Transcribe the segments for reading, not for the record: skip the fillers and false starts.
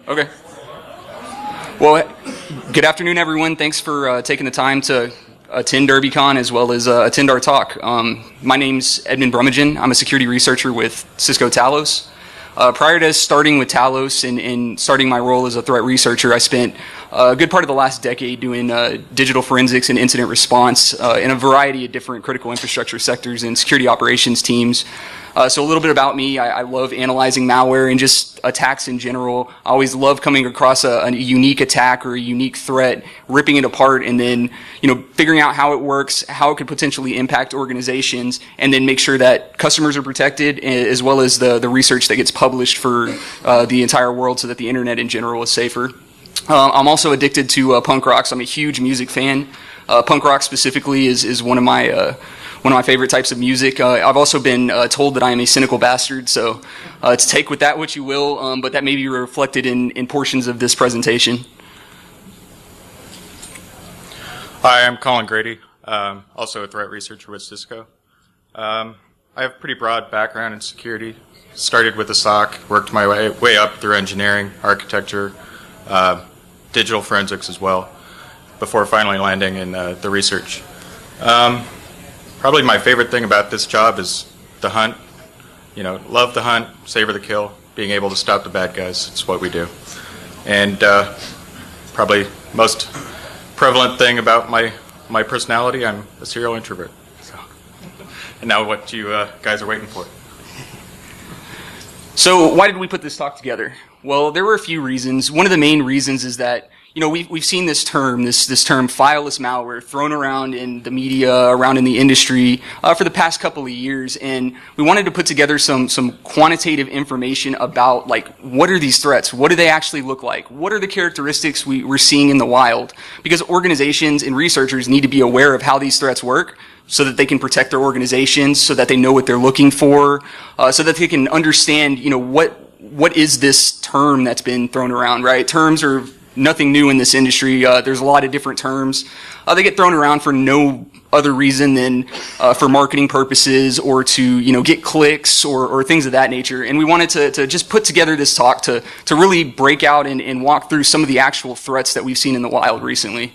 Okay. Well, good afternoon, everyone. Thanks for taking the time to attend Derbycon as well as attend our talk. My name's Edmund Brumaghin. I'm a security researcher with Cisco Talos. Prior to starting with Talos and starting my role as a threat researcher, I spent a good part of the last decade doing digital forensics and incident response in a variety of different critical infrastructure sectors and security operations teams. So a little bit about me, I love analyzing malware and just attacks in general. I always love coming across a unique attack or a unique threat, ripping it apart, and then figuring out how it works, how it could potentially impact organizations, and then make sure that customers are protected as well as the research that gets published for the entire world so that the internet in general is safer. I'm also addicted to punk rock, so I'm a huge music fan. Punk rock specifically is one of my favorite types of music. I've also been told that I am a cynical bastard, so to take with that what you will, but that may be reflected in portions of this presentation. Hi, I'm Colin Grady, also a threat researcher with Cisco. I have a pretty broad background in security. Started with the SOC, worked my way up through engineering, architecture, digital forensics as well, before finally landing in the research. Probably my favorite thing about this job is the hunt. Love the hunt, savor the kill, being able to stop the bad guys. It's what we do. And probably most prevalent thing about my personality, I'm a serial introvert. So, and now what you guys are waiting for. So why did we put this talk together? Well, there were a few reasons. One of the main reasons is that we've seen this term, this term fileless malware thrown around in the media, around in the industry for the past couple of years, and we wanted to put together some quantitative information about what are these threats, what do they actually look like, what are the characteristics we're seeing in the wild, because organizations and researchers need to be aware of how these threats work so that they can protect their organizations, so that they know what they're looking for, so that they can understand what is this term that's been thrown around, right? Terms are nothing new in this industry. There's a lot of different terms. They get thrown around for no other reason than for marketing purposes or to get clicks or things of that nature. And we wanted to just put together this talk to really break out and walk through some of the actual threats that we've seen in the wild recently.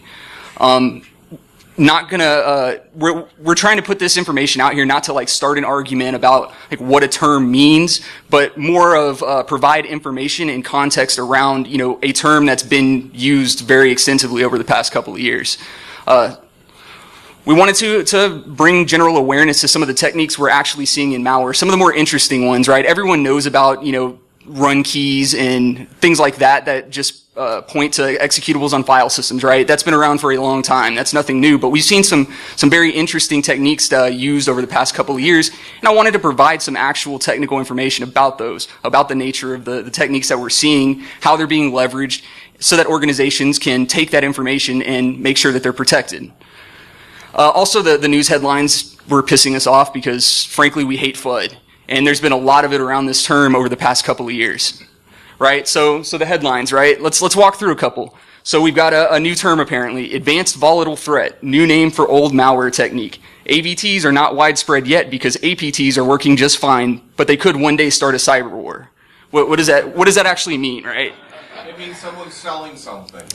We're trying to put this information out here not to start an argument about what a term means, but more of provide information and context around a term that's been used very extensively over the past couple of years. We wanted to bring general awareness to some of the techniques we're actually seeing in malware, some of the more interesting ones, right? Everyone knows about run keys and things like that just point to executables on file systems, right? That's been around for a long time. That's nothing new, but we've seen some very interesting techniques used over the past couple of years, and I wanted to provide some actual technical information about those, about the nature of the techniques that we're seeing, how they're being leveraged, so that organizations can take that information and make sure that they're protected. Also, the news headlines were pissing us off because, frankly, we hate FUD. And there's been a lot of it around this term over the past couple of years, right? So the headlines, right? Let's walk through a couple. So we've got a new term apparently, advanced volatile threat, new name for old malware technique. AVTs are not widespread yet because APTs are working just fine, but they could one day start a cyber war. What does that actually mean, right? It means someone's selling something.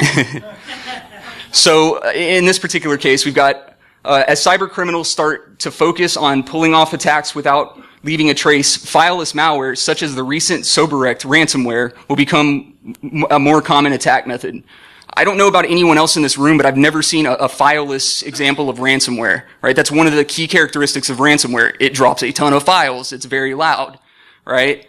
So in this particular case, we've got as cyber criminals start to focus on pulling off attacks without leaving a trace, fileless malware, such as the recent Soberect ransomware, will become a more common attack method. I don't know about anyone else in this room, but I've never seen a fileless example of ransomware, right? That's one of the key characteristics of ransomware. It drops a ton of files. It's very loud, right?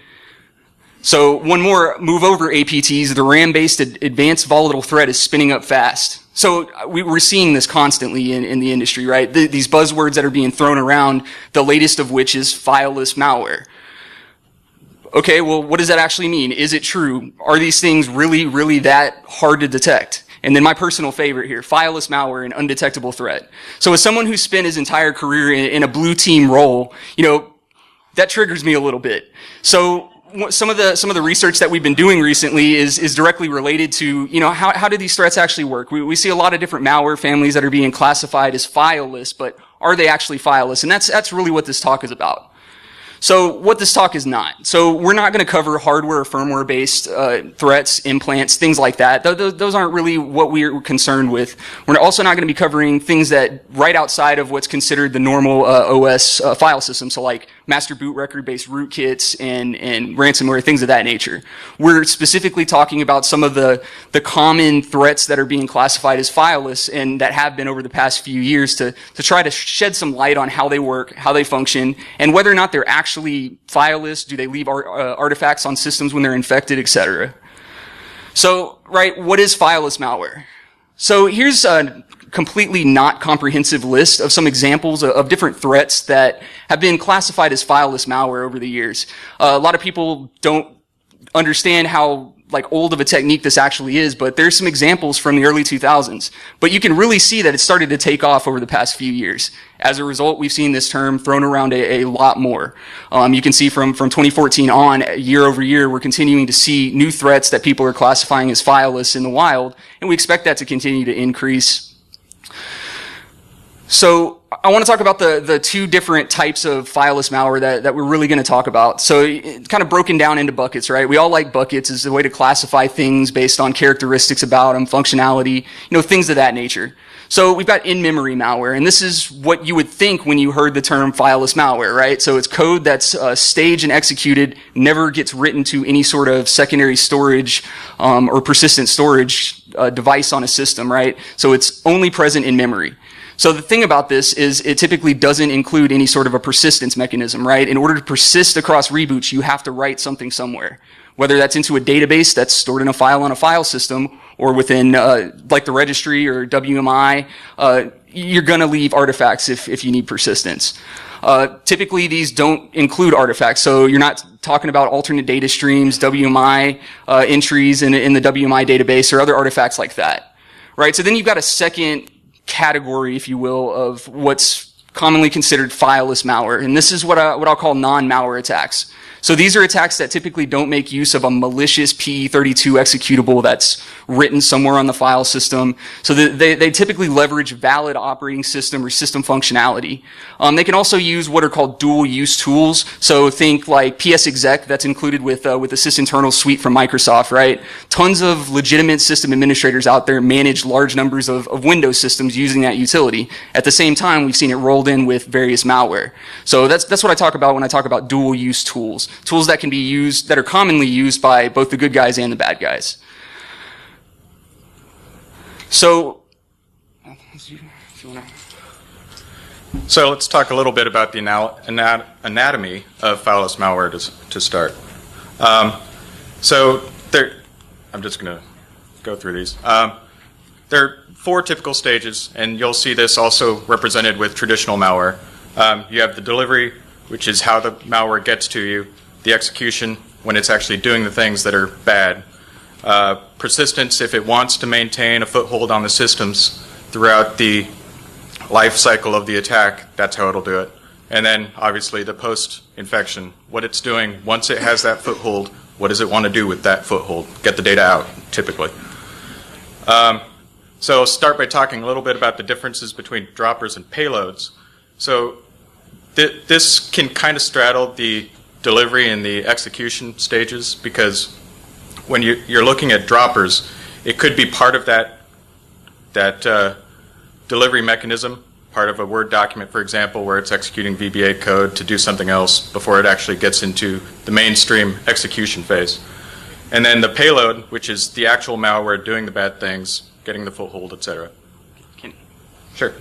So one more move over APTs, the RAM-based advanced volatile threat is spinning up fast. So we're seeing this constantly in the industry, right? These buzzwords that are being thrown around, the latest of which is fileless malware. Okay, well, what does that actually mean? Is it true? Are these things really, really that hard to detect? And then my personal favorite here, fileless malware, an undetectable threat. So as someone who spent his entire career in a blue team role, that triggers me a little bit. So some of the research that we've been doing recently is directly related to, how do these threats actually work? We see a lot of different malware families that are being classified as fileless, but are they actually fileless? And that's really what this talk is about. So what this talk is not. So we're not going to cover hardware or firmware-based threats, implants, things like that. Those aren't really what we're concerned with. We're also not going to be covering things that right outside of what's considered the normal OS file system, so like master boot record-based rootkits and ransomware, things of that nature. We're specifically talking about some of the common threats that are being classified as fileless and that have been over the past few years to try to shed some light on how they work, how they function, and whether or not they're actually fileless, do they leave artifacts on systems when they're infected, etc. So, right, what is fileless malware? So here's a completely not comprehensive list of some examples of different threats that have been classified as fileless malware over the years. A lot of people don't understand how old of a technique this actually is, but there's some examples from the early 2000s. But you can really see that it started to take off over the past few years. As a result, we've seen this term thrown around a lot more. You can see from 2014 on, year over year, we're continuing to see new threats that people are classifying as fileless in the wild, and we expect that to continue to increase. So I want to talk about the two different types of fileless malware that we're really going to talk about. So it's kind of broken down into buckets, right? We all like buckets as a way to classify things based on characteristics about them, functionality, things of that nature. So we've got in-memory malware, and this is what you would think when you heard the term fileless malware, right? So it's code that's staged and executed, never gets written to any sort of secondary storage or persistent storage device on a system, right? So it's only present in memory. So the thing about this is it typically doesn't include any sort of a persistence mechanism, right? In order to persist across reboots, you have to write something somewhere. Whether that's into a database that's stored in a file on a file system or within like the registry or WMI, you're going to leave artifacts if you need persistence. Typically, these don't include artifacts, so you're not talking about alternate data streams, WMI entries in the WMI database or other artifacts like that, right? So then you've got a second category, if you will, of what's commonly considered fileless malware, and this is what I'll call non-malware attacks. So these are attacks that typically don't make use of a malicious PE32 executable that's written somewhere on the file system. So they typically leverage valid operating system or system functionality. They can also use what are called dual-use tools. So think like PSExec that's included with the sysinternal suite from Microsoft, right? Tons of legitimate system administrators out there manage large numbers of Windows systems using that utility. At the same time, we've seen it rolled in with various malware. So that's what I talk about when I talk about dual-use tools. Tools that can be used, that are commonly used by both the good guys and the bad guys. So, So let's talk a little bit about the anatomy of fileless malware to start. I'm just going to go through these. There are 4 typical stages, and you'll see this also represented with traditional malware. You have the delivery, which is how the malware gets to you. The execution, when it's actually doing the things that are bad. Persistence, if it wants to maintain a foothold on the systems throughout the life cycle of the attack, that's how it'll do it. And then, obviously, the post-infection, what it's doing once it has that foothold, what does it want to do with that foothold? Get the data out, typically. So I'll start by talking a little bit about the differences between droppers and payloads. So this can kind of straddle the delivery and the execution stages, because when you're looking at droppers, it could be part of that delivery mechanism, part of a Word document, for example, where it's executing VBA code to do something else before it actually gets into the mainstream execution phase. And then the payload, which is the actual malware doing the bad things, getting the foothold, etc. Sure.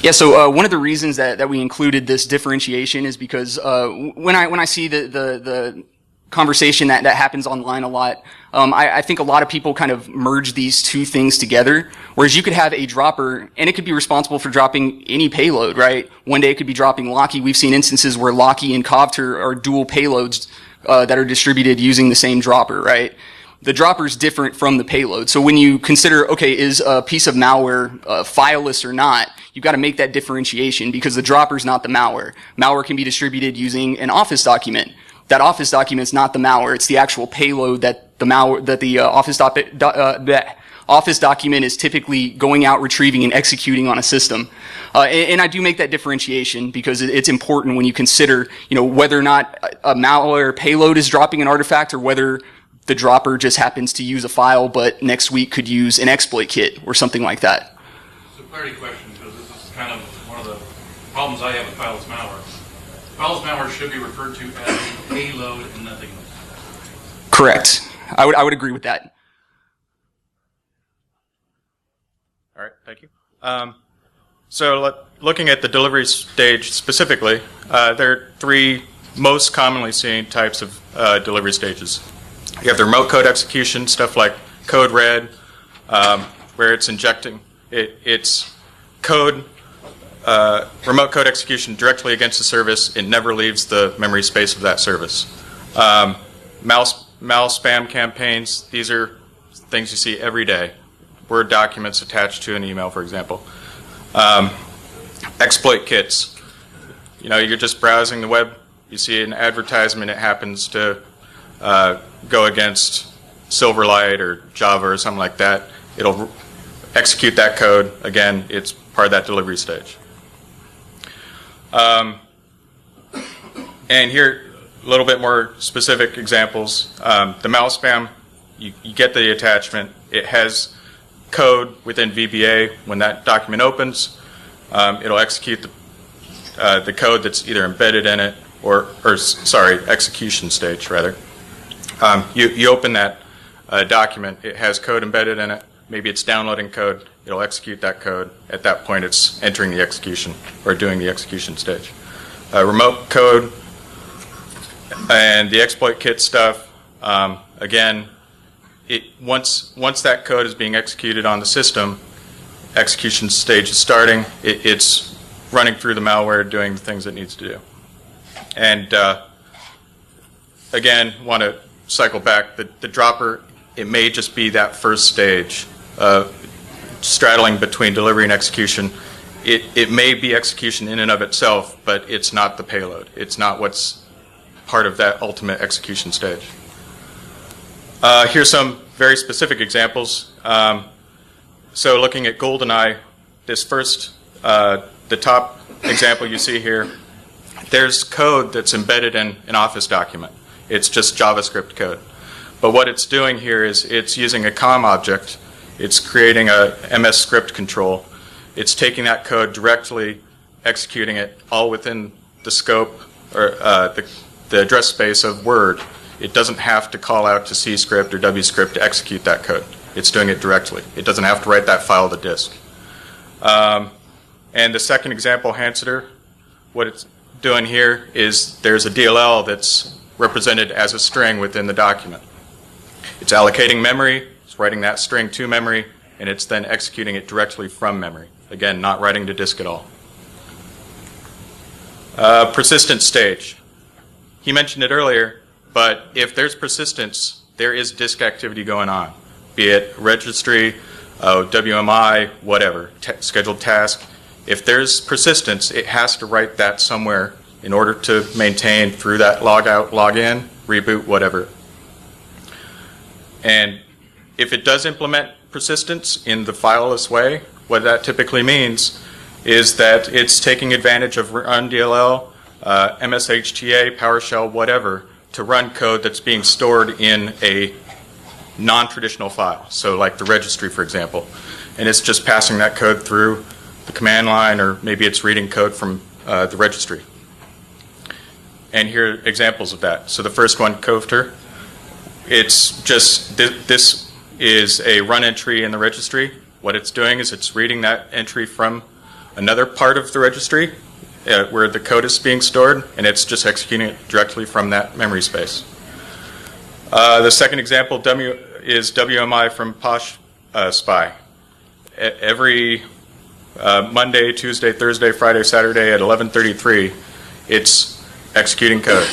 Yeah, so one of the reasons that we included this differentiation is because when I see the conversation that happens online a lot, I think a lot of people kind of merge these two things together, whereas you could have a dropper, and it could be responsible for dropping any payload, right? One day it could be dropping Locky. We've seen instances where Locky and Covter are dual payloads that are distributed using the same dropper, right? The dropper is different from the payload. So when you consider, okay, is a piece of malware fileless or not, you've got to make that differentiation, because the dropper is not the malware. Malware can be distributed using an Office document. That Office document is not the malware. It's the actual payload that the Office document is typically going out, retrieving, and executing on a system. And I do make that differentiation because it's important when you consider, whether or not a malware payload is dropping an artifact or whether the dropper just happens to use a file, but next week could use an exploit kit or something like that. It's a clarity question because this is kind of one of the problems I have with Fileless Malware. Fileless Malware should be referred to as payload and nothing else. Correct. I would agree with that. All right, thank you. So looking at the delivery stage specifically, there are three most commonly seen types of delivery stages. You have the remote code execution, stuff like code red, where it's injecting its code, remote code execution directly against the service. It never leaves the memory space of that service. Mal spam campaigns, these are things you see every day. Word documents attached to an email, for example. Exploit kits. You're just browsing the web, you see an advertisement, it happens to go against Silverlight or Java or something like that. It'll execute that code. Again, it's part of that delivery stage. And here, a little bit more specific examples. The mal spam, you get the attachment. It has code within VBA. When that document opens, it'll execute the code that's either embedded in it execution stage rather. You open that document, it has code embedded in it, maybe it's downloading code, it'll execute that code. At that point it's entering the execution or doing the execution stage. Remote code and the exploit kit stuff, again, once that code is being executed on the system, execution stage is starting, it's running through the malware, doing the things it needs to do. And again, want to cycle back, the dropper, it may just be that first stage, straddling between delivery and execution. It may be execution in and of itself, but it's not the payload. It's not what's part of that ultimate execution stage. Here's some very specific examples. So looking at GoldenEye, this first, the top example you see here, there's code that's embedded in an Office document. It's just JavaScript code. But what it's doing here is it's using a COM object. It's creating a MS script control. It's taking that code directly, executing it all within the scope or the address space of Word. It doesn't have to call out to C script or W script to execute that code. It's doing it directly. It doesn't have to write that file to disk. And the second example, Hanseter, what it's doing here is there's a DLL that's represented as a string within the document. It's allocating memory, it's writing that string to memory, and it's then executing it directly from memory. Again, not writing to disk at all. Persistent stage. He mentioned it earlier, but if there's persistence, there is disk activity going on, be it registry, WMI, whatever, scheduled task. If there's persistence, it has to write that somewhere in order to maintain through that log out, log in, reboot, whatever. And if it does implement persistence in the fileless way, what that typically means is that it's taking advantage of RunDLL, MSHTA, PowerShell, whatever, to run code that's being stored in a non-traditional file. So like the registry, for example. And it's just passing that code through the command line, or maybe it's reading code from the registry. And here are examples of that. So the first one, Covter, it's just, this is a run entry in the registry. What it's doing is it's reading that entry from another part of the registry where the code is being stored, and it's just executing it directly from that memory space. The second example is WMI from Posh Spy. Every Monday, Tuesday, Thursday, Friday, Saturday at 11:33, it's executing code,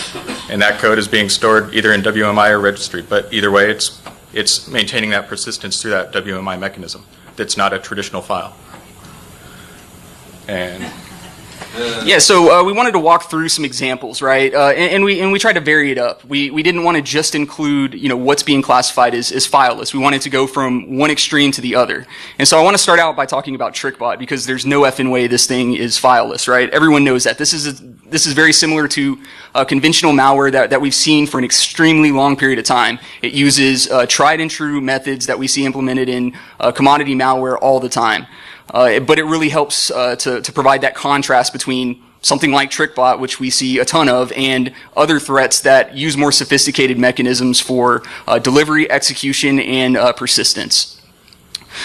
and that code is being stored either in WMI or registry. But either way, it's maintaining that persistence through that WMI mechanism. That's not a traditional file. And Yeah, so we wanted to walk through some examples, right? And we tried to vary it up. We didn't want to just include, what's being classified as fileless. We wanted to go from one extreme to the other. And so I want to start out by talking about TRICKBOT, because there's no effing way this thing is fileless, right? Everyone knows that. This is very similar to conventional malware that we've seen for an extremely long period of time. It uses tried and true methods that we see implemented in commodity malware all the time. But it really helps to provide that contrast between something like TRICKBOT, which we see a ton of, and other threats that use more sophisticated mechanisms for delivery, execution, and persistence.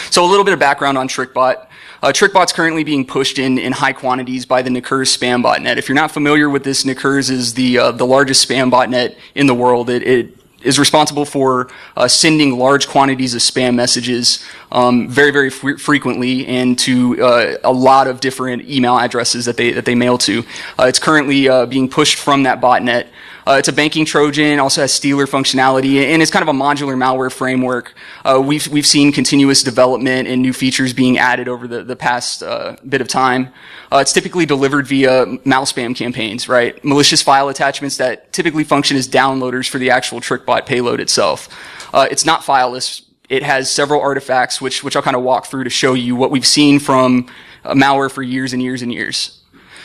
So a little bit of background on TRICKBOT. TRICKBOT's currently being pushed in high quantities by the Nicurs spam botnet. If you're not familiar with this, Nicurs is the largest spam botnet in the world. It is responsible for sending large quantities of spam messages very, very frequently, and to a lot of different email addresses that they mail to. It's currently being pushed from that botnet. It's a banking Trojan, also has stealer functionality, and it's kind of a modular malware framework. We've seen continuous development and new features being added over the past bit of time. It's typically delivered via mouse spam campaigns, right? Malicious file attachments that typically function as downloaders for the actual TRICKBOT payload itself. It's not fileless. It has several artifacts, which I'll kind of walk through to show you what we've seen from malware for years and years and years.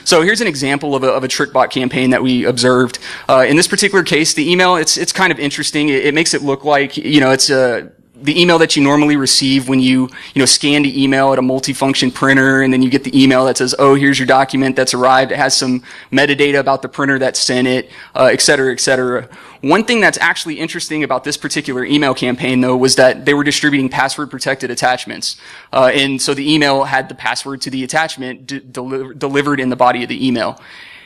So here's an example of a TRICKBOT campaign that we observed. In this particular case, the email, it's kind of interesting. It makes it look like, it's the email that you normally receive when you scan the email at a multifunction printer, and then you get the email that says, oh, here's your document that's arrived. It has some metadata about the printer that sent it, et cetera, et cetera. One thing that's actually interesting about this particular email campaign, though, was that they were distributing password-protected attachments. And so the email had the password to the attachment delivered in the body of the email.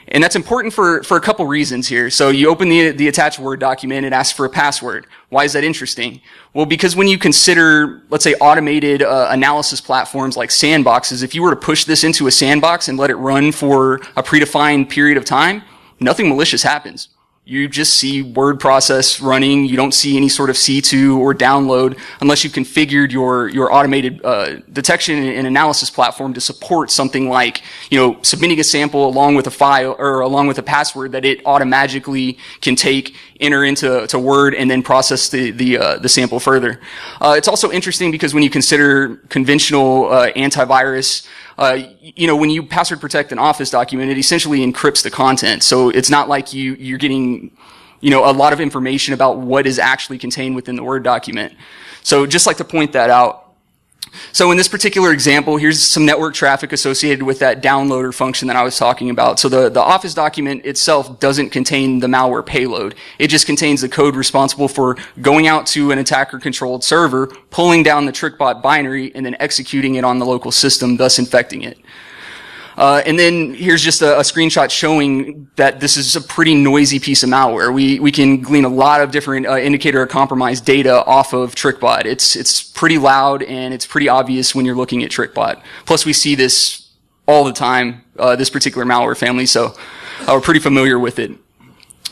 And that's important for a couple reasons here. So you open the attached Word document, it asks for a password. Why is that interesting? Well, because when you consider, let's say, automated analysis platforms like sandboxes, if you were to push this into a sandbox and let it run for a predefined period of time, nothing malicious happens. You just see word process running. You don't see any sort of C2 or download unless you've configured your automated detection and analysis platform to support something like, submitting a sample along with a file or along with a password that it automatically can enter into Word and then process the sample further. It's also interesting because when you consider conventional antivirus, when you password protect an Office document, it essentially encrypts the content. So it's not like you're getting, a lot of information about what is actually contained within the Word document. So just like to point that out. So in this particular example, here's some network traffic associated with that downloader function that I was talking about. So the Office document itself doesn't contain the malware payload. It just contains the code responsible for going out to an attacker-controlled server, pulling down the TRICKBOT binary, and then executing it on the local system, thus infecting it. And then here's just a screenshot showing that this is a pretty noisy piece of malware. We can glean a lot of different indicator of compromise data off of TRICKBOT. It's pretty loud, and it's pretty obvious when you're looking at TRICKBOT. Plus, we see this all the time, this particular malware family, so we're pretty familiar with it.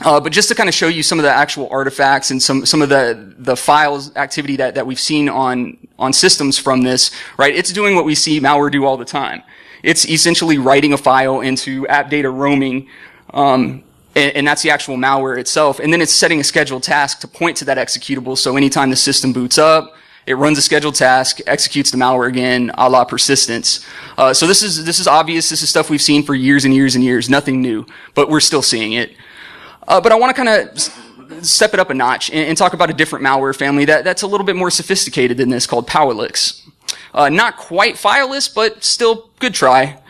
But just to kind of show you some of the actual artifacts and some of the files activity that we've seen on systems from this, right? It's doing what we see malware do all the time. It's essentially writing a file into app data roaming, and that's the actual malware itself. And then it's setting a scheduled task to point to that executable. So anytime the system boots up, it runs a scheduled task, executes the malware again, a la persistence. So this is obvious. This is stuff we've seen for years and years and years. Nothing new, but we're still seeing it. But I want to kind of step it up a notch and talk about a different malware family that's a little bit more sophisticated than this, called Poweliks. Not quite fileless, but still good try.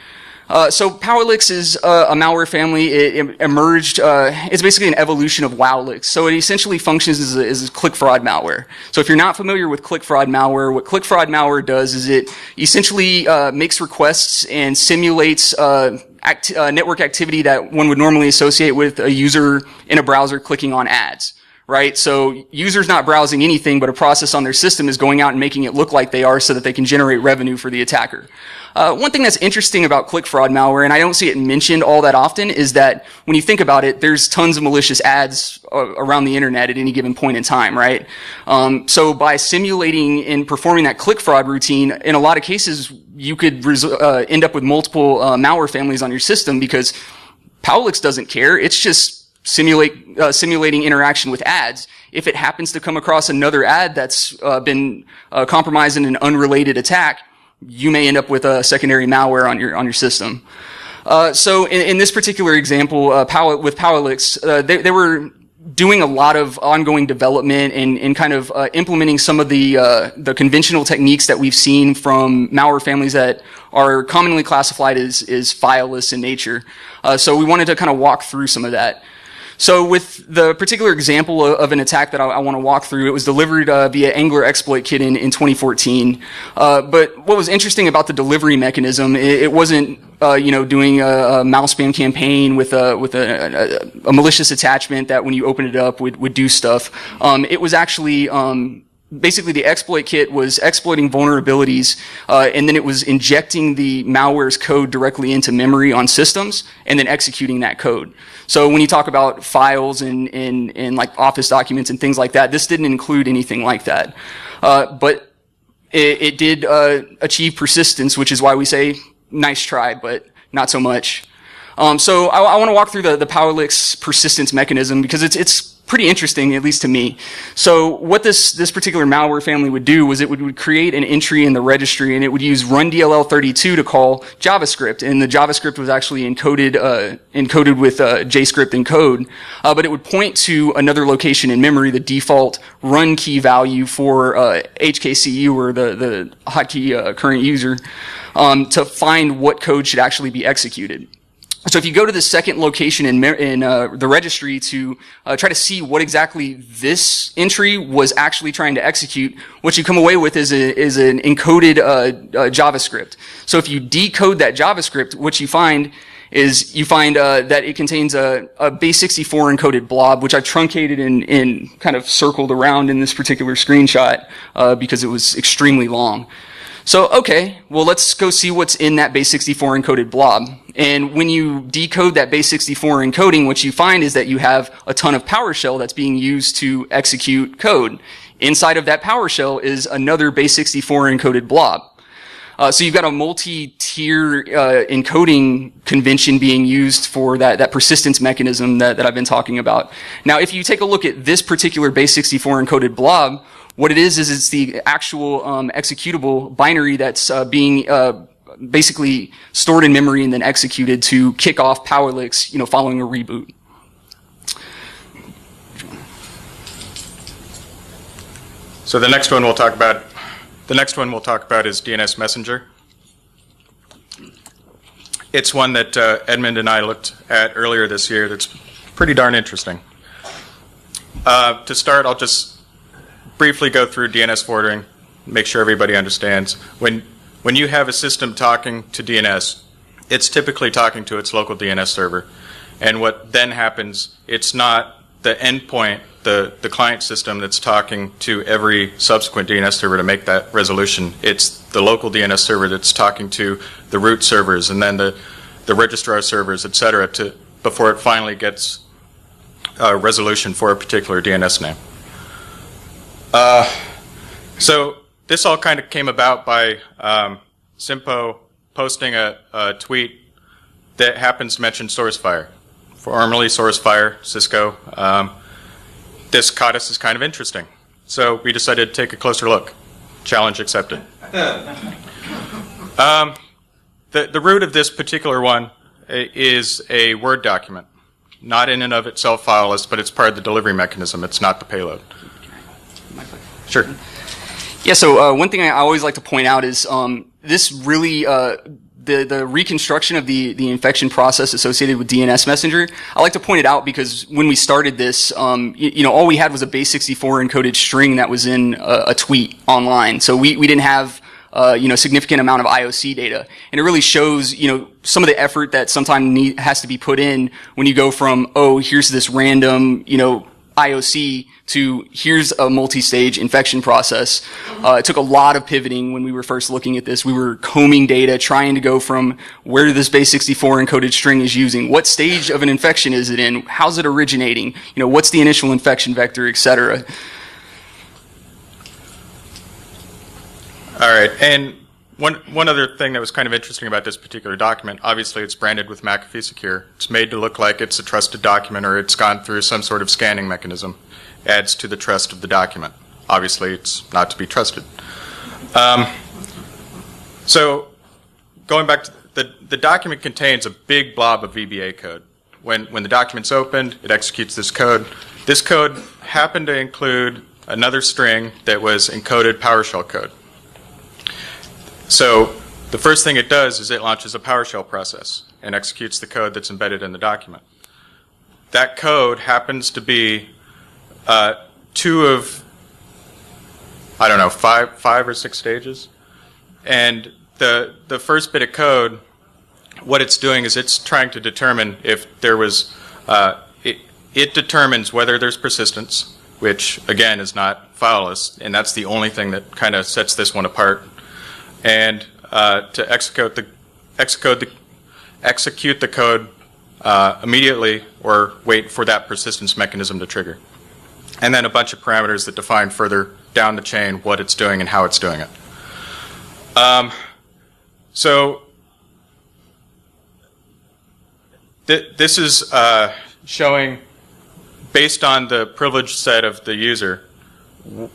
So Poweliks is a malware family. It emerged, it's basically an evolution of Wowliks. So it essentially functions as a click fraud malware. So if you're not familiar with click fraud malware, what click fraud malware does is it essentially makes requests and simulates network activity that one would normally associate with a user in a browser clicking on ads. right? So users not browsing anything, but a process on their system is going out and making it look like they are so that they can generate revenue for the attacker. One thing that's interesting about click fraud malware, and I don't see it mentioned all that often, is that when you think about it, there's tons of malicious ads around the internet at any given point in time, right? So by simulating and performing that click fraud routine, in a lot of cases, you could end up with multiple malware families on your system because Poweliks doesn't care. It's just simulating interaction with ads. If it happens to come across another ad that's been compromised in an unrelated attack, you may end up with a secondary malware on your system. So in this particular example, with Poweliks, they were doing a lot of ongoing development and kind of implementing some of the conventional techniques that we've seen from malware families that are commonly classified as fileless in nature. So we wanted to kind of walk through some of that. So with the particular example of an attack that I want to walk through, it was delivered via Angler Exploit Kit in 2014. But what was interesting about the delivery mechanism, it wasn't doing a mouse spam campaign with a malicious attachment that when you open it up would do stuff. It was actually basically the exploit kit was exploiting vulnerabilities, and then it was injecting the malware's code directly into memory on systems and then executing that code. So when you talk about files and like Office documents and things like that, this didn't include anything like that. But it did achieve persistence, which is why we say nice try, but not so much. So I want to walk through the Poweliks persistence mechanism because it's pretty interesting, at least to me. So what this particular malware family would do was it would create an entry in the registry, and it would use run-dll32 to call JavaScript, and the JavaScript was actually encoded with JScript encode, but it would point to another location in memory, the default run key value for HKCU, or the hotkey current user, to find what code should actually be executed. So if you go to the second location in the registry to try to see what exactly this entry was actually trying to execute, what you come away with is an encoded JavaScript. So if you decode that JavaScript, what you find is that it contains a base64 encoded blob, which I truncated and kind of circled around in this particular screenshot because it was extremely long. So, okay, well, let's go see what's in that base64 encoded blob. And when you decode that base64 encoding, what you find is that you have a ton of Powershell that's being used to execute code. Inside of that Powershell is another base64 encoded blob. So you've got a multi-tier encoding convention being used for that persistence mechanism that I've been talking about. Now, if you take a look at this particular base64 encoded blob, what it is it's the actual executable binary that's being basically stored in memory and then executed to kick off Poweliks, following a reboot. So the next one we'll talk about is DNS Messenger. It's one that Edmund and I looked at earlier this year that's pretty darn interesting. To start, I'll just briefly go through DNS forwarding, make sure everybody understands. When you have a system talking to DNS, it's typically talking to its local DNS server. And what then happens, it's not the endpoint, the client system that's talking to every subsequent DNS server to make that resolution. It's the local DNS server that's talking to the root servers and then the registrar servers, et cetera, before it finally gets a resolution for a particular DNS name. So this all kind of came about by Simpo posting a tweet that happens to mention SourceFire. Formerly SourceFire, Cisco. This caught us as kind of interesting. So we decided to take a closer look. Challenge accepted. The root of this particular one is a Word document. Not in and of itself fileless, but it's part of the delivery mechanism. It's not the payload. Sure. Yeah, so one thing I always like to point out is this really, the reconstruction of the infection process associated with DNS Messenger, I like to point it out because when we started this, all we had was a base64 encoded string that was in a tweet online. So we didn't have significant amount of IOC data. And it really shows, some of the effort that sometimes has to be put in when you go from, here's this random, IOC to here's a multi-stage infection process. It took a lot of pivoting when we were first looking at this. We were combing data, trying to go from where this base 64 encoded string is using, what stage of an infection is it in, how's it originating, what's the initial infection vector, etc. All right, and one other thing that was kind of interesting about this particular document, obviously it's branded with McAfee Secure. It's made to look like it's a trusted document or it's gone through some sort of scanning mechanism. Adds to the trust of the document. Obviously it's not to be trusted. So going back to the document contains a big blob of VBA code. When the document's opened, it executes this code. This code happened to include another string that was encoded PowerShell code. So the first thing it does is it launches a PowerShell process and executes the code that's embedded in the document. That code happens to be two of, I don't know, five or six stages. And the first bit of code, what it's doing is it's trying to determine if there was, it determines whether there's persistence, which again is not fileless, and that's the only thing that kind of sets this one apart. And to execute the code immediately or wait for that persistence mechanism to trigger. And then a bunch of parameters that define further down the chain what it's doing and how it's doing it. So this is showing, based on the privilege set of the user,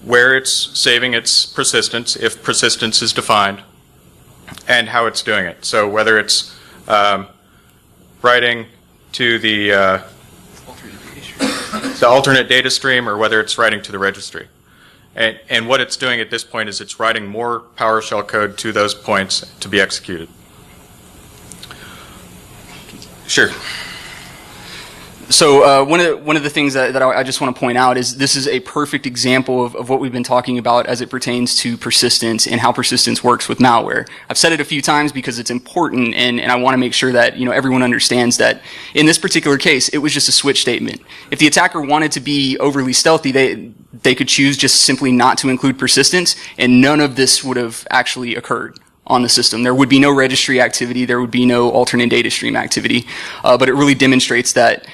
where it's saving its persistence, if persistence is defined, and how it's doing it. So whether it's writing to the alternate data stream or whether it's writing to the registry. And what it's doing at this point is it's writing more PowerShell code to those points to be executed. Sure. So one of the things that I just want to point out is this is a perfect example of what we've been talking about as it pertains to persistence and how persistence works with malware. I've said it a few times because it's important, and I want to make sure that everyone understands that in this particular case it was just a switch statement. If the attacker wanted to be overly stealthy, they could choose just simply not to include persistence, and none of this would have actually occurred on the system. There would be no registry activity, there would be no alternate data stream activity, but it really demonstrates that,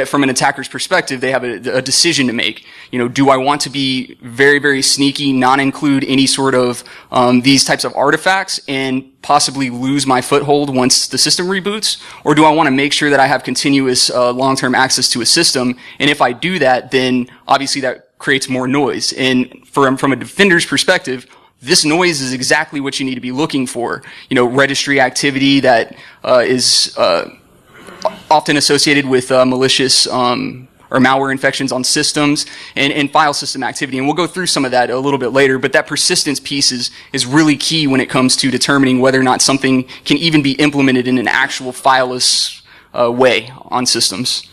from an attacker's perspective, they have a decision to make. Do I want to be very, very sneaky, not include any sort of these types of artifacts and possibly lose my foothold once the system reboots? Or do I want to make sure that I have continuous long-term access to a system? And if I do that, then obviously that creates more noise. And from a defender's perspective, this noise is exactly what you need to be looking for. Registry activity that is often associated with malicious or malware infections on systems, and file system activity. And we'll go through some of that a little bit later, but that persistence piece is really key when it comes to determining whether or not something can even be implemented in an actual fileless way on systems.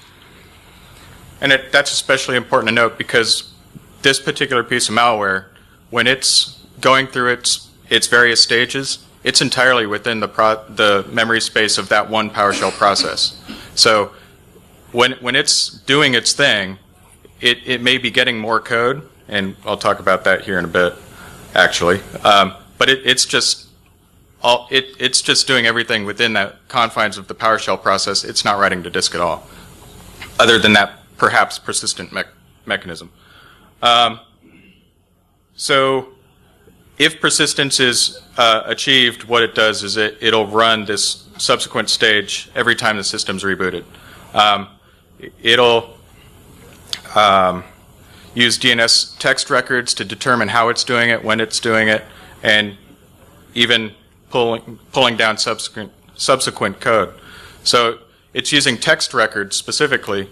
And that's especially important to note because this particular piece of malware, when it's going through its various stages, it's entirely within the memory space of that one PowerShell process. So when it's doing its thing, it may be getting more code, and I'll talk about that here in a bit, actually. But it's just doing everything within the confines of the PowerShell process. It's not writing to disk at all, other than that perhaps persistent mechanism. So if persistence is achieved, what it does is it'll run this subsequent stage every time the system's rebooted. It'll use DNS text records to determine how it's doing it, when it's doing it, and even pulling down subsequent code. So it's using text records specifically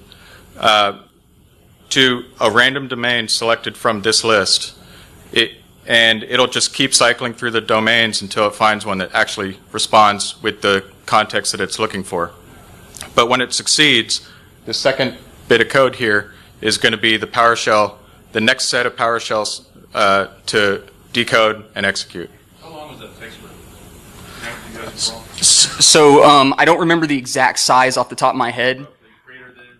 to a random domain selected from this list. And it'll just keep cycling through the domains until it finds one that actually responds with the context that it's looking for. But when it succeeds, the second bit of code here is going to be the PowerShell, the next set of PowerShells to decode and execute. How long was that text record? So I don't remember the exact size off the top of my head.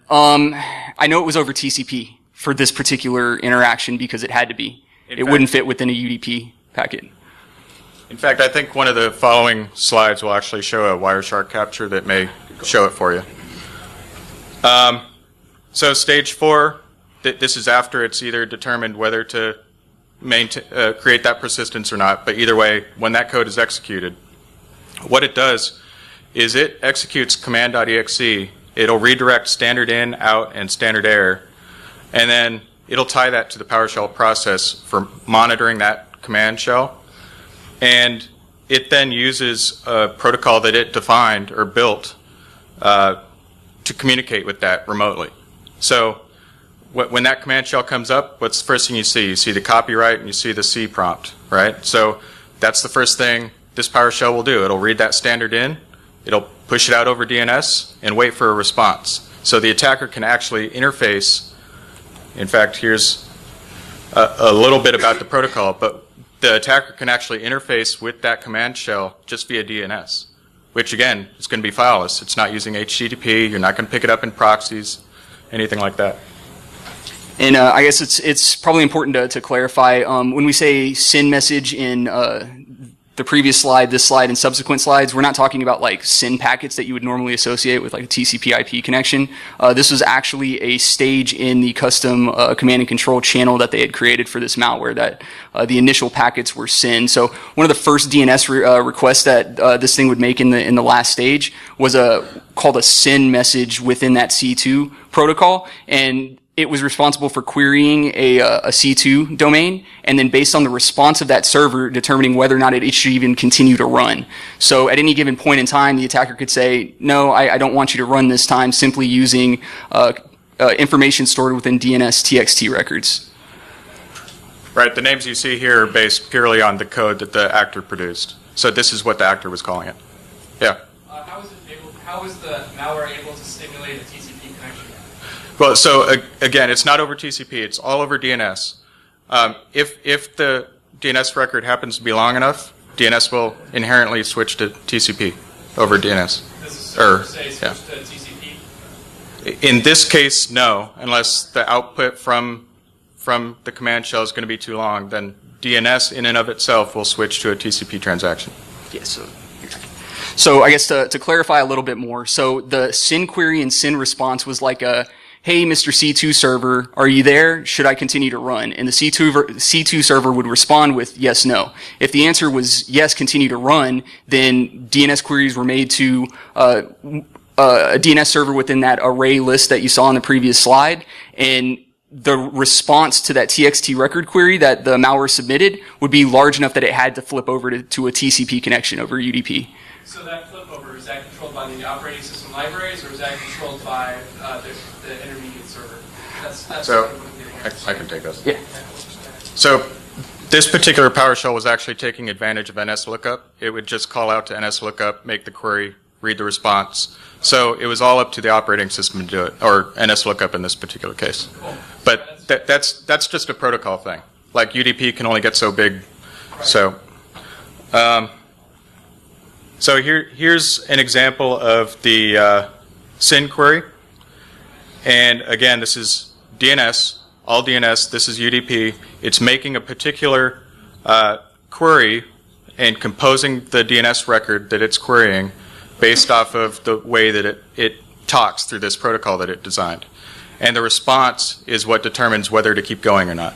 I know it was over TCP for this particular interaction because it had to be. It wouldn't fit within a UDP packet. In fact, I think one of the following slides will actually show a Wireshark capture that may show it for you. So stage 4, this is after it's either determined whether to create that persistence or not, but either way, when that code is executed, what it does is it executes command.exe. It'll redirect standard in, out, and standard error, and then it'll tie that to the PowerShell process for monitoring that command shell. And it then uses a protocol that it defined or built to communicate with that remotely. So when that command shell comes up, what's the first thing you see? You see the copyright and you see the C prompt, right? So that's the first thing this PowerShell will do. It'll read that standard in, it'll push it out over DNS, and wait for a response. So the attacker can actually interface. In fact, here's a little bit about the protocol, but the attacker can actually interface with that command shell just via DNS, which again is going to be fileless. It's not using HTTP. You're not going to pick it up in proxies, anything like that. And I guess it's probably important to clarify, when we say SYN message in the previous slide, this slide, and subsequent slides, we're not talking about like SYN packets that you would normally associate with like a TCP IP connection. This was actually a stage in the custom command and control channel that they had created for this malware that the initial packets were SYN. So one of the first DNS requests that this thing would make in the last stage was called a SYN message within that C2 protocol, and it was responsible for querying a C2 domain, and then based on the response of that server, determining whether or not it should even continue to run. So at any given point in time, the attacker could say, no, I don't want you to run this time, simply using information stored within DNS TXT records. Right, the names you see here are based purely on the code that the actor produced. So this is what the actor was calling it. Yeah? How is the malware able to stimulate a TCP connection? Well, so again, it's not over TCP. It's all over DNS. If the DNS record happens to be long enough, DNS will inherently switch to TCP over DNS. Does the server say switch to TCP? In this case, no, unless the output from the command shell is going to be too long, then DNS in and of itself will switch to a TCP transaction. Yes. So I guess to clarify a little bit more, so the SYN query and SYN response was like a, hey, Mr. C2 server, are you there? Should I continue to run? And the C2 server would respond with yes, no. If the answer was yes, continue to run, then DNS queries were made to a DNS server within that array list that you saw on the previous slide, and the response to that TXT record query that the malware submitted would be large enough that it had to flip over to a TCP connection over UDP. So that flip over, is that controlled by the operating system libraries, or is that controlled by the intermediate server? That's So what I'm getting at. I can take this. Yeah. So this particular PowerShell was actually taking advantage of NSLOOKUP. It would just call out to NSLOOKUP, make the query, read the response. So it was all up to the operating system to do it, or NSLOOKUP in this particular case. Cool. But that's just a protocol thing. Like UDP can only get so big. So so here's an example of the SYN query. And again, this is DNS, all DNS. This is UDP. It's making a particular query and composing the DNS record that it's querying based off of the way that it talks through this protocol that it designed. And the response is what determines whether to keep going or not.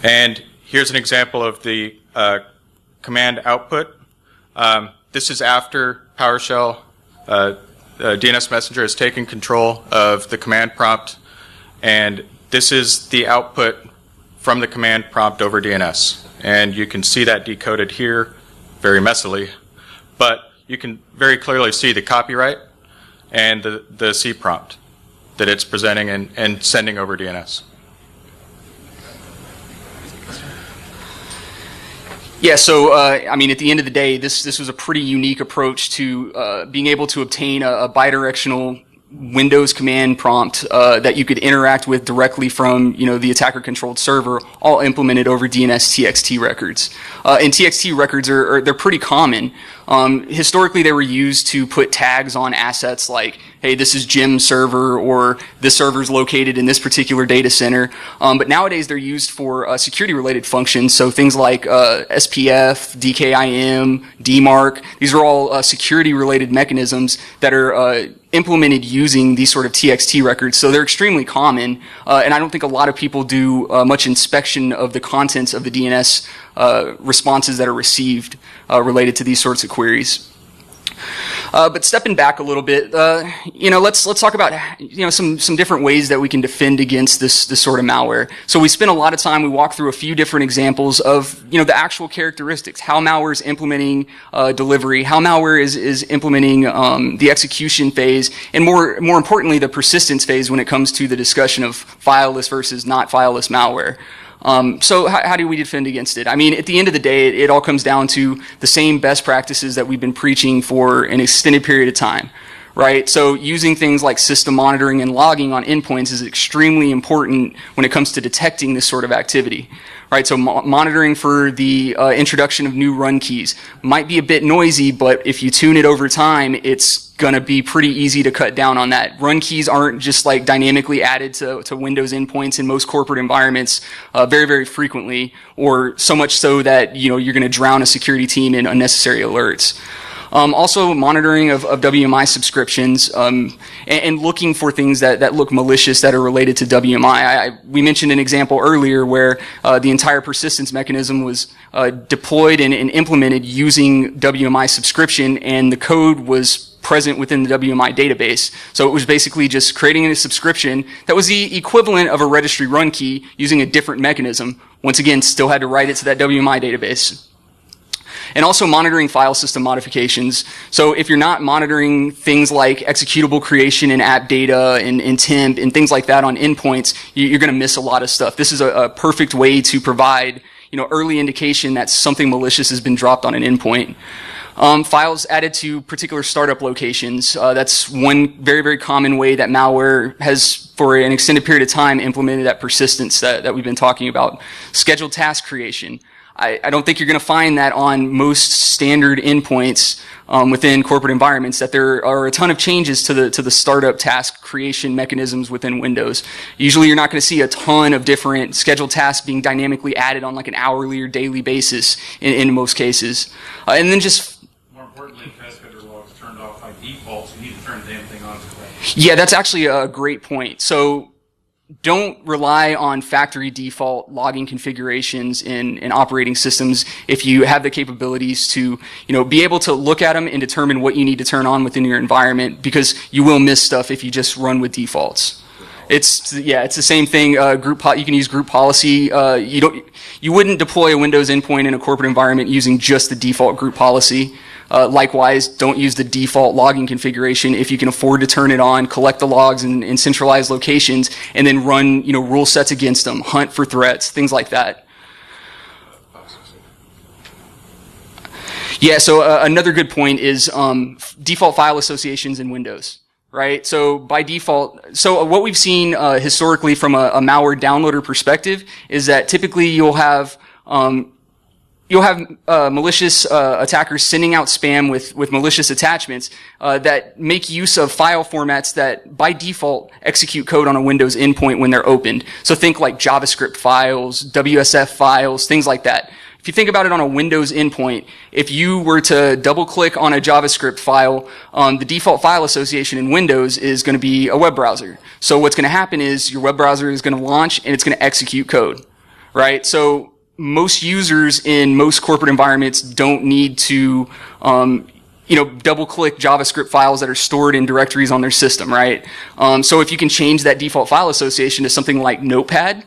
And here's an example of the command output. This is after PowerShell DNS Messenger has taken control of the command prompt, and this is the output from the command prompt over DNS. And you can see that decoded here very messily, but you can very clearly see the copyright and the C prompt that it's presenting and sending over DNS. Yeah, so I mean, at the end of the day, this was a pretty unique approach to being able to obtain a bidirectional Windows command prompt that you could interact with directly from the attacker-controlled server, all implemented over DNS TXT records. And TXT records they're pretty common. Historically, they were used to put tags on assets like, hey, this is Jim's server, or this server is located in this particular data center. But nowadays they're used for security-related functions, so things like SPF, DKIM, DMARC. These are all security-related mechanisms that are implemented using these sort of TXT records. So they're extremely common, and I don't think a lot of people do much inspection of the contents of the DNS responses that are received related to these sorts of queries. But stepping back a little bit, let's talk about some different ways that we can defend against this sort of malware. So we spent a lot of time. We walked through a few different examples of the actual characteristics, how malware is implementing delivery, how malware is implementing the execution phase, and more importantly, the persistence phase when it comes to the discussion of fileless versus not fileless malware. So how do we defend against it? I mean, at the end of the day, it all comes down to the same best practices that we've been preaching for an extended period of time, right? So using things like system monitoring and logging on endpoints is extremely important when it comes to detecting this sort of activity, right? So monitoring for the introduction of new run keys might be a bit noisy, but if you tune it over time, it's going to be pretty easy to cut down on that. Run keys aren't just like dynamically added to Windows endpoints in most corporate environments very, very frequently, or so much so that you're going to drown a security team in unnecessary alerts. Also monitoring of WMI subscriptions and looking for things that look malicious that are related to WMI. We mentioned an example earlier where the entire persistence mechanism was deployed and implemented using WMI subscription, and the code was present within the WMI database. So it was basically just creating a subscription that was the equivalent of a registry run key using a different mechanism. Once again, still had to write it to that WMI database. And also monitoring file system modifications. So if you're not monitoring things like executable creation and app data and temp and things like that on endpoints, you're going to miss a lot of stuff. This is a perfect way to provide early indication that something malicious has been dropped on an endpoint. Files added to particular startup locations. That's one very, very common way that malware has, for an extended period of time, implemented that persistence that we've been talking about. Scheduled task creation. I don't think you're going to find that on most standard endpoints within corporate environments, that there are a ton of changes to the startup task creation mechanisms within Windows. Usually you're not going to see a ton of different scheduled tasks being dynamically added on like an hourly or daily basis in most cases. And then just more importantly, task header logs turned off by default, so you need to turn the damn thing on. Yeah, that's actually a great point. So don't rely on factory default logging configurations in operating systems if you have the capabilities to, be able to look at them and determine what you need to turn on within your environment, because you will miss stuff if you just run with defaults. It's the same thing. You can use group policy. You wouldn't deploy a Windows endpoint in a corporate environment using just the default group policy. Likewise, don't use the default logging configuration if you can afford to turn it on, collect the logs in centralized locations, and then run rule sets against them, hunt for threats, things like that. Yeah, so another good point is default file associations in Windows. Right? So by default, what we've seen historically from a malware downloader perspective is that typically you'll have malicious attackers sending out spam with malicious attachments that make use of file formats that by default execute code on a Windows endpoint when they're opened. So think like JavaScript files, WSF files, things like that. If you think about it on a Windows endpoint, if you were to double-click on a JavaScript file, the default file association in Windows is going to be a web browser. So what's going to happen is your web browser is going to launch and it's going to execute code, right? So most users in most corporate environments don't need to, double-click JavaScript files that are stored in directories on their system, right? So if you can change that default file association to something like Notepad,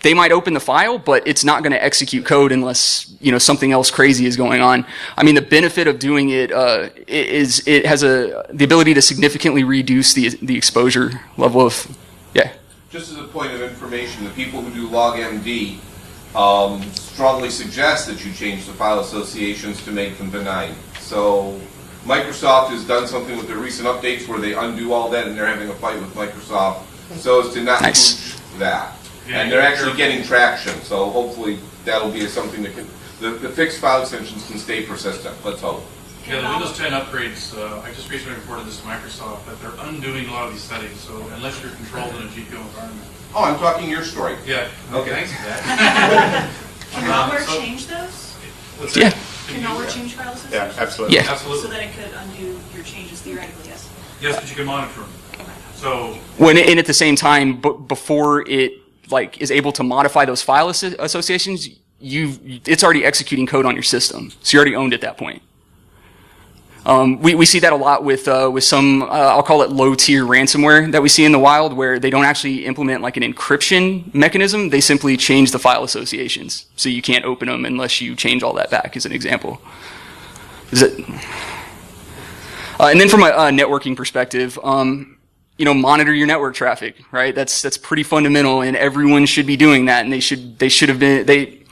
they might open the file, but it's not going to execute code unless something else crazy is going on. I mean, the benefit of doing it is it has the ability to significantly reduce the exposure level of, yeah. Just as a point of information, the people who do LogMD strongly suggest that you change the file associations to make them benign. So Microsoft has done something with their recent updates where they undo all that, and they're having a fight with Microsoft so as to not push that. And they're actually getting traction, so hopefully that'll be something that can, the fixed file extensions can stay persistent. Let's hope. Yeah, the Windows 10 upgrades, I just recently reported this to Microsoft, that they're undoing a lot of these settings, so unless you're controlled in a GPO environment. Oh, I'm talking your story. Yeah. Okay. Thanks for that. Can malware change those? What's Yeah. that? Can malware change file associations? Yeah, absolutely. Yeah. So Absolutely. that it could undo your changes theoretically, yes? Yes, but you can monitor them. So, And at the same time, before it like is able to modify those file associations, it's already executing code on your system, so you already owned at that point. We see that a lot with some I'll call it low tier ransomware that we see in the wild, where they don't actually implement like an encryption mechanism. They simply change the file associations, so you can't open them unless you change all that back. As an example, and then from a networking perspective. Monitor your network traffic, right? That's pretty fundamental, and everyone should be doing that. And they should have been.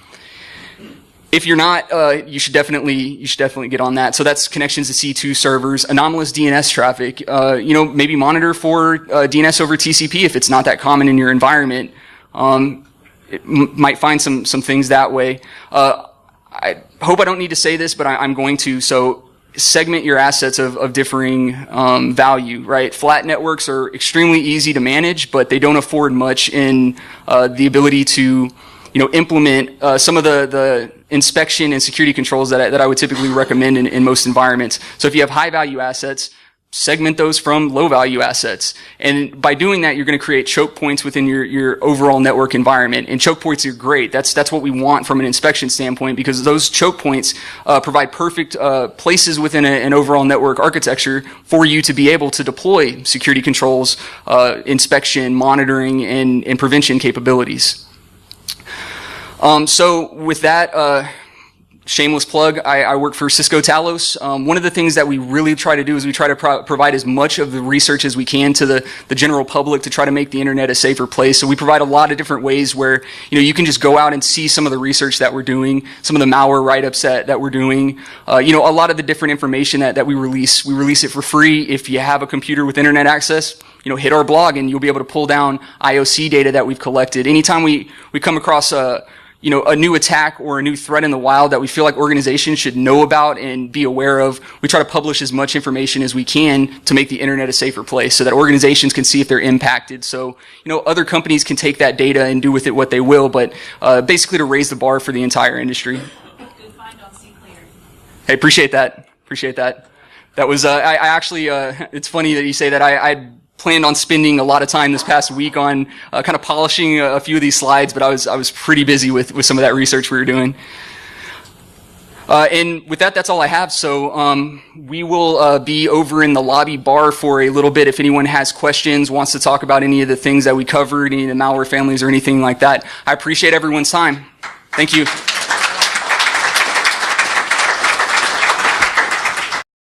If you're not, you should definitely get on that. So that's connections to C2 servers, anomalous DNS traffic. Maybe monitor for DNS over TCP if it's not that common in your environment. Might find some things that way. I hope I don't need to say this, but I'm going to. So. Segment your assets of differing value, right? Flat networks are extremely easy to manage, but they don't afford much in the ability to, implement some of the inspection and security controls that I would typically recommend in most environments. So if you have high value assets, segment those from low value assets. And by doing that, you're going to create choke points within your overall network environment. And choke points are great. That's what we want from an inspection standpoint, because those choke points provide perfect places within an overall network architecture for you to be able to deploy security controls, inspection, monitoring, and prevention capabilities. So with that, shameless plug, I work for Cisco Talos. One of the things that we really try to do is we try to provide as much of the research as we can to the general public to try to make the internet a safer place. So we provide a lot of different ways where, you can just go out and see some of the research that we're doing, some of the malware write-ups that we're doing, a lot of the different information that we release. We release it for free. If you have a computer with internet access, hit our blog and you'll be able to pull down IOC data that we've collected. Anytime we come across a new attack or a new threat in the wild that we feel like organizations should know about and be aware of, we try to publish as much information as we can to make the internet a safer place so that organizations can see if they're impacted. So, other companies can take that data and do with it what they will, but basically to raise the bar for the entire industry. Good find on CClear. Hey, appreciate that. That was, I actually, it's funny that you say that. I planned on spending a lot of time this past week on kind of polishing a few of these slides, but I was pretty busy with some of that research we were doing. And with that, that's all I have. So we will be over in the lobby bar for a little bit. If anyone has questions, wants to talk about any of the things that we covered, any of the malware families or anything like that, I appreciate everyone's time. Thank you.